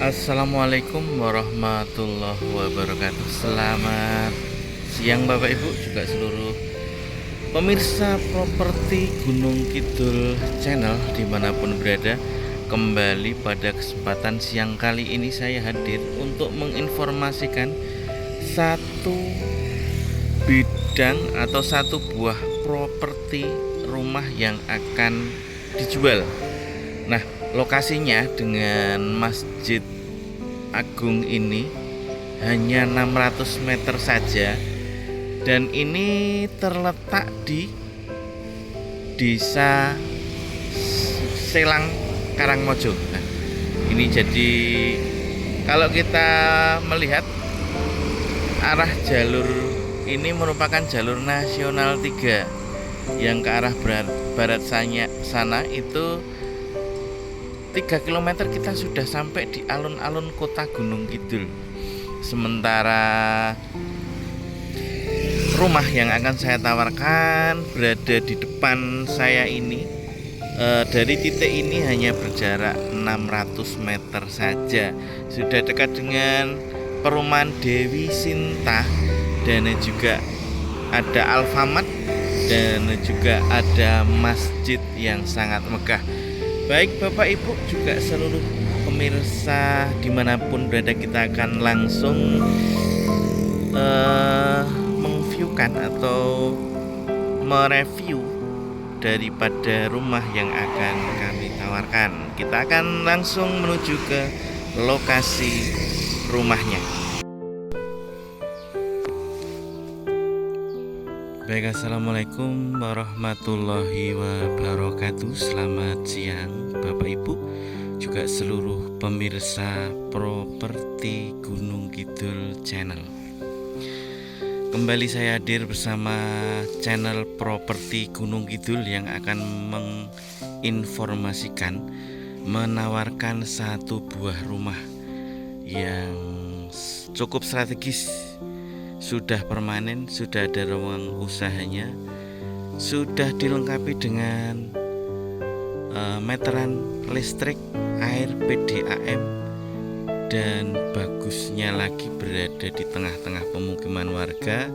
Assalamualaikum warahmatullahi wabarakatuh. Selamat siang Bapak Ibu, juga seluruh pemirsa properti Gunung Kidul Channel dimanapun berada. Kembali pada kesempatan siang kali ini saya hadir untuk menginformasikan satu bidang atau satu buah properti rumah yang akan dijual. Nah, lokasinya dengan Masjid Agung ini hanya 600 meter saja, dan ini terletak di Desa Selang Karangmojo. Nah, ini jadi kalau kita melihat arah jalur ini merupakan jalur nasional 3 yang ke arah barat sana itu 3 km kita sudah sampai di alun-alun kota Gunung Kidul. Sementara rumah yang akan saya tawarkan berada di depan saya ini. Dari titik ini hanya berjarak 600 meter saja. Sudah dekat dengan perumahan Dewi Sinta, dan juga ada Alfamart, dan juga ada masjid yang sangat megah. Baik Bapak Ibu juga seluruh pemirsa dimanapun berada, kita akan langsung mengviewkan atau mereview daripada rumah yang akan kami tawarkan. Kita akan langsung menuju ke lokasi rumahnya. Baik, assalamualaikum warahmatullahi wabarakatuh. Selamat siang Bapak Ibu, juga seluruh pemirsa properti Gunung Kidul Channel. Kembali saya hadir bersama channel properti Gunung Kidul yang akan menginformasikan, menawarkan satu buah rumah yang cukup strategis. Sudah permanen, sudah ada ruang usahanya, sudah dilengkapi dengan meteran listrik, air PDAM, dan bagusnya lagi berada di tengah-tengah pemukiman warga,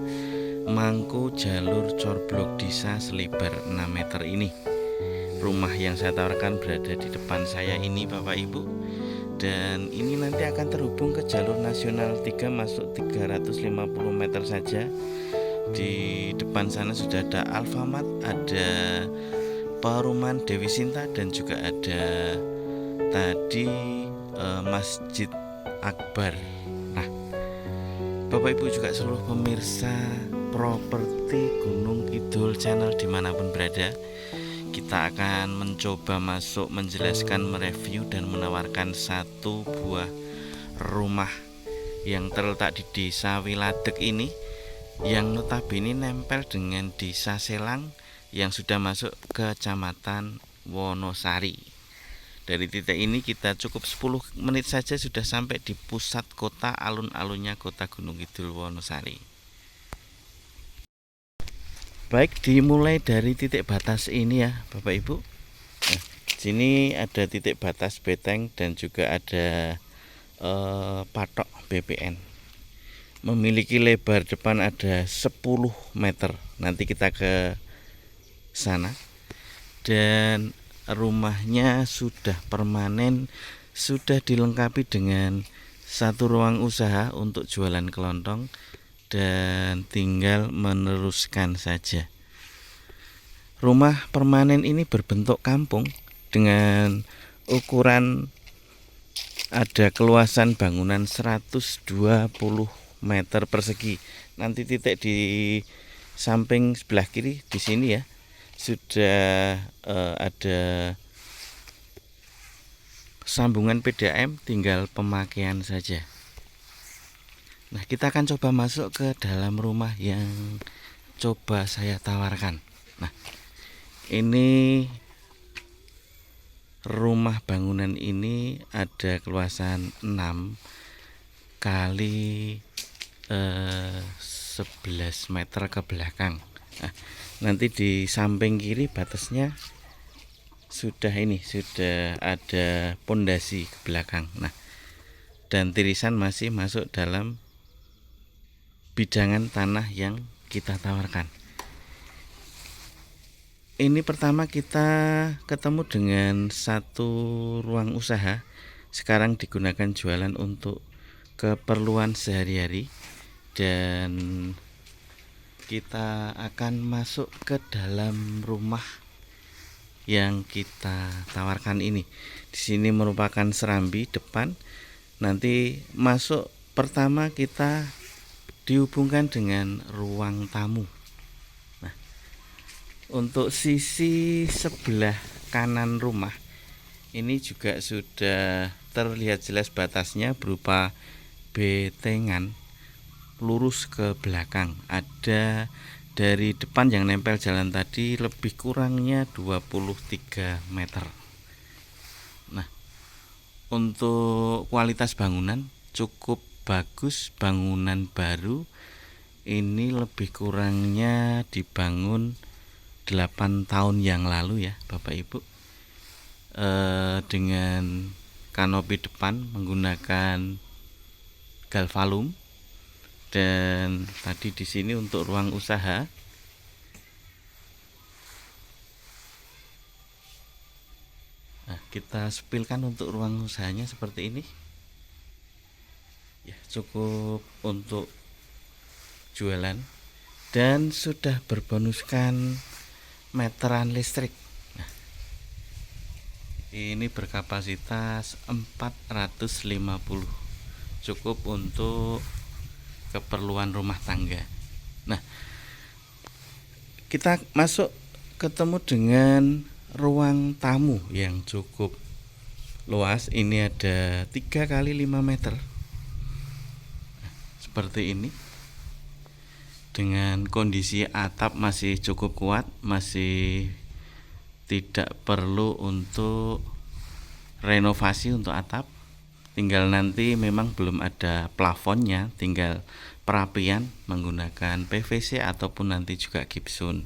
mangku jalur corblok desa selebar 6 meter ini. Rumah yang saya tawarkan berada di depan saya ini Bapak Ibu, dan ini nanti akan terhubung ke jalur nasional 3, masuk 350 meter saja. Di depan sana sudah ada Alfamart, ada perumahan Dewi Sinta, dan juga ada tadi Masjid Akbar. Nah, Bapak Ibu juga seluruh pemirsa properti Gunung Kidul Channel dimanapun berada, kita akan mencoba masuk, menjelaskan, mereview, dan menawarkan satu buah rumah yang terletak di Desa Wiladeg ini, yang notabene nempel dengan Desa Selang yang sudah masuk ke Kecamatan Wonosari. Dari titik ini kita cukup 10 menit saja sudah sampai di pusat kota, alun-alunnya kota Gunung Kidul Wonosari. Baik, dimulai dari titik batas ini ya Bapak Ibu. Nah, sini ada titik batas beteng dan juga ada patok BPN. Memiliki lebar depan ada 10 meter. Nanti kita ke sana. Dan rumahnya sudah permanen, sudah dilengkapi dengan satu ruang usaha untuk jualan kelontong, dan tinggal meneruskan saja. Rumah permanen ini berbentuk kampung dengan ukuran, ada keluasan bangunan 120 meter persegi. Nanti titik di samping sebelah kiri di sini ya, sudah ada sambungan PDAM, tinggal pemakaian saja. Nah, kita akan coba masuk ke dalam rumah yang coba saya tawarkan. Nah, ini rumah bangunan ini ada keluasan 6 kali 11 meter ke belakang. Nah, nanti di samping kiri batasnya sudah ada pondasi ke belakang. Nah, dan tirisan masih masuk dalam bidangan tanah yang kita tawarkan. Ini pertama kita ketemu dengan satu ruang usaha, sekarang digunakan jualan untuk keperluan sehari-hari, dan kita akan masuk ke dalam rumah yang kita tawarkan ini. Di sini merupakan serambi depan. Nanti masuk pertama kita dihubungkan dengan ruang tamu. Nah, untuk sisi sebelah kanan rumah ini juga sudah terlihat jelas batasnya berupa betengan lurus ke belakang. Ada dari depan yang nempel jalan tadi lebih kurangnya 23 meter. Nah, untuk kualitas bangunan cukup bagus, bangunan baru. Ini lebih kurangnya dibangun 8 tahun yang lalu ya Bapak Ibu, dengan kanopi depan menggunakan galvalum. Dan tadi di sini untuk ruang usaha, nah, kita spilkan untuk ruang usahanya seperti ini ya, cukup untuk jualan dan sudah berbonuskan meteran listrik. Nah, ini berkapasitas 450, cukup untuk keperluan rumah tangga. Nah, kita masuk ketemu dengan ruang tamu yang cukup luas. Ini ada 3 kali 5 meter. Nah, seperti ini. Dengan kondisi atap masih cukup kuat, masih tidak perlu untuk renovasi untuk atap. Tinggal nanti memang belum ada plafonnya, tinggal perapian menggunakan PVC ataupun nanti juga gypsum.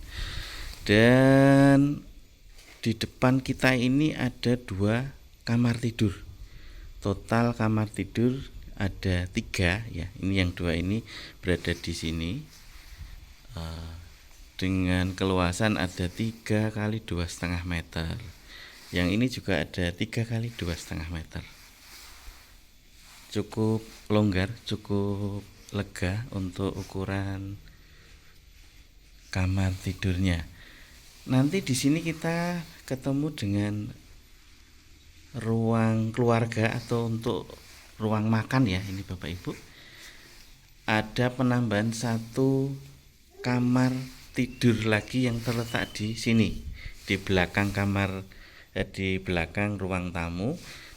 Dan di depan kita ini ada 2 kamar tidur. Total kamar tidur ada 3 ya. Ini yang 2 ini berada di sini. Dengan keluasan ada 3 kali 2,5 meter. Yang ini juga ada 3 kali 2,5 meter. Cukup longgar, cukup lega untuk ukuran kamar tidurnya. Nanti di sini kita ketemu dengan ruang keluarga atau untuk ruang makan ya. Ini Bapak Ibu, ada penambahan 1 kamar tidur lagi yang terletak di sini, di belakang kamar, di belakang ruang tamu.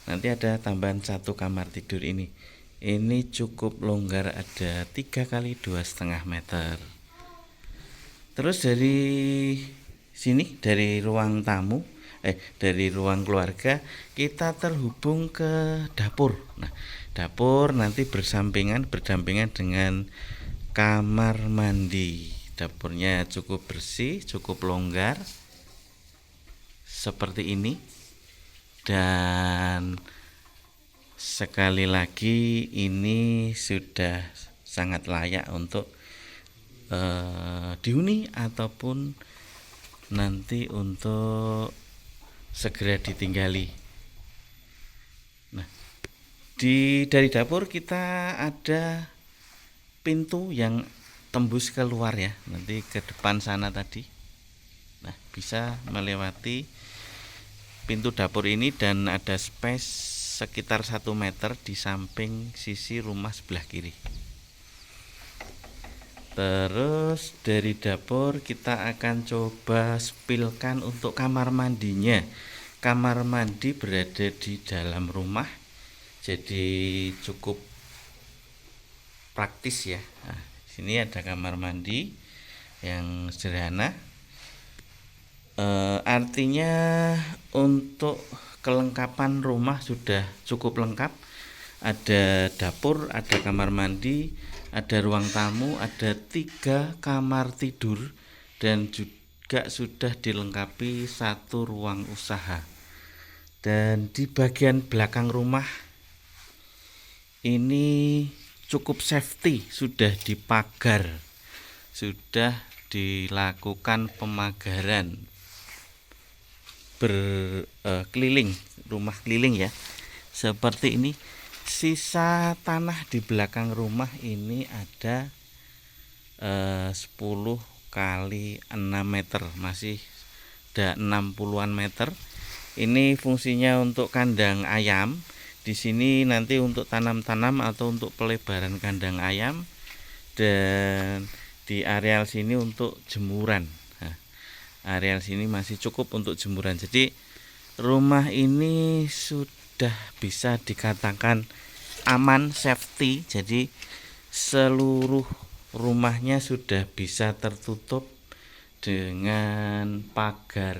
Nanti ada tambahan 1 kamar tidur ini. Ini cukup longgar, ada 3 kali 2,5 meter. Terus dari sini, dari ruang tamu, dari ruang keluarga, kita terhubung ke dapur. Nah, dapur nanti berdampingan dengan kamar mandi. Dapurnya cukup bersih, cukup longgar seperti ini. Dan sekali lagi ini sudah sangat layak untuk dihuni ataupun nanti untuk segera ditinggali. Nah, dari dapur kita ada pintu yang tembus keluar ya, nanti ke depan sana tadi. Nah, bisa melewati pintu dapur ini dan ada space sekitar 1 meter di samping sisi rumah sebelah kiri. Terus dari dapur kita akan coba spilkan untuk kamar mandinya. Kamar mandi berada di dalam rumah, jadi cukup praktis ya. Nah, sini ada kamar mandi yang sederhana. Artinya untuk kelengkapan rumah sudah cukup lengkap. Ada dapur, ada kamar mandi, ada ruang tamu, ada 3 kamar tidur, dan juga sudah dilengkapi 1 ruang usaha. Dan di bagian belakang rumah ini cukup safety, sudah dipagar, sudah dilakukan pemagaran berkeliling, rumah keliling ya, seperti ini. Sisa tanah di belakang rumah ini ada 10 kali 6 meter, masih ada 60-an meter. Ini fungsinya untuk kandang ayam. Di sini nanti untuk tanam-tanam atau untuk pelebaran kandang ayam, dan di areal sini untuk jemuran. Nah, areal sini masih cukup untuk jemuran. Jadi rumah ini sudah bisa dikatakan aman, safety. Jadi seluruh rumahnya sudah bisa tertutup dengan pagar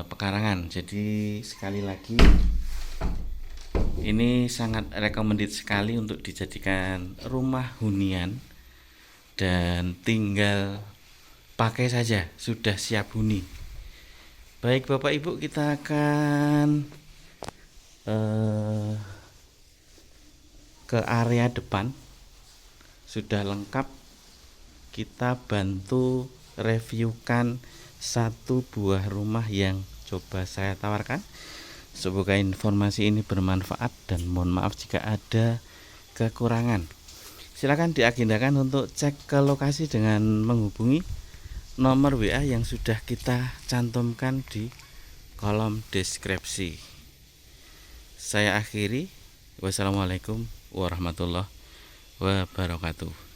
pekarangan. Jadi sekali lagi, ini sangat recommended sekali untuk dijadikan rumah hunian, dan tinggal pakai saja, sudah siap huni. Baik Bapak Ibu, kita akan ke area depan. Sudah lengkap, kita bantu reviewkan satu buah rumah yang coba saya tawarkan. Semoga informasi ini bermanfaat, dan mohon maaf jika ada kekurangan. Silakan diagendakan untuk cek ke lokasi dengan menghubungi nomor WA yang sudah kita cantumkan di kolom deskripsi. Saya akhiri. Wassalamualaikum warahmatullahi wabarakatuh.